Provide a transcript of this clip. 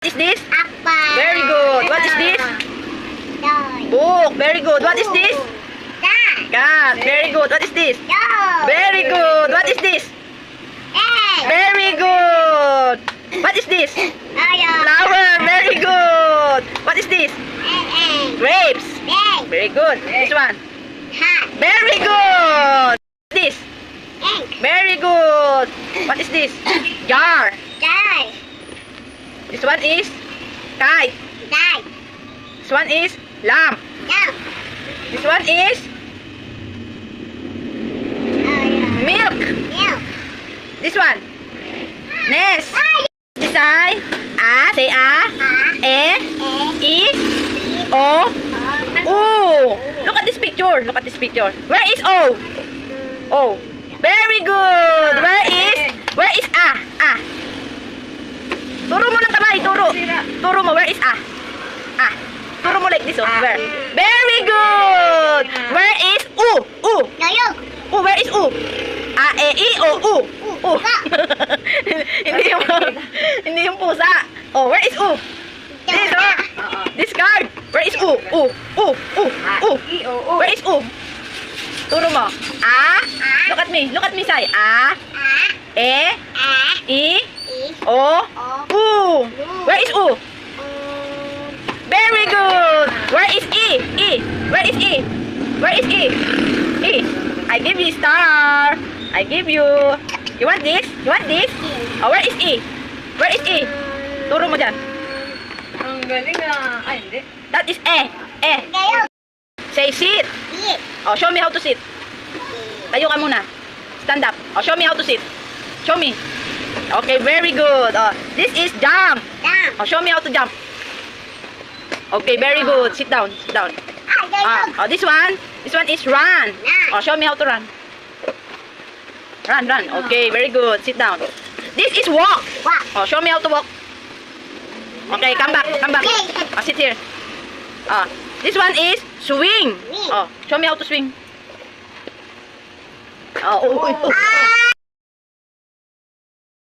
is this? Apple. Very good. What is this? Dog. Book. Very good. What is this? Cat. Cat. Very good. What is this? Dog. Very good. What is this? Egg. Very good. What is this? Flower. Very good. What is this? Egg. Grapes. Egg. Very good. This one. Hat. Very good. This. Egg. Very good. What is this? Jar. Die. This one is kite. Die. This one is lamp. Dog. This one is milk. Milk. This one. Nest. This side. A. Say A. E. E. O. O. Look at this picture. Look at this picture. Where is O? O. Very good. Where is A? A. Turo mo ng kamay. Turo mo. Where is A? A. Turo mo like this. Oh. Where? Very good. Where is U? U. Yayog. U. Where is U? A, E, I, O, U. U. Hindi yung pusa. Oh, where is U? This, oh. This card. Where is U? U. U. U. U. Where is U? Turo mo. A. Look at me. Look at me, Sai. A. E. I. O. U. Where is U? Very good. Where is E? E. Where is E? Where is E? E. I give you star. I give you. You want this? You want this? Oh, where is E? Where is E? Turo mo dyan. Ang galing ah. Ay, hindi. That is E. E. Yayog. Say sit. Eat. Oh, show me how to sit. Tayo ka muna. Stand up. Oh, show me how to sit. Show me. Okay, very good. Oh, this is jump. Down. Oh, show me how to jump. Okay, very good. Sit down. Sit down. Yayog. Oh, this one is run. Oh, show me how to run. Run. Okay, very good. Sit down. This is walk. Walk. Oh, show me how to walk. Okay, come back. Oh, sit here. This one is swing. Oh, show me how to swing. Oh,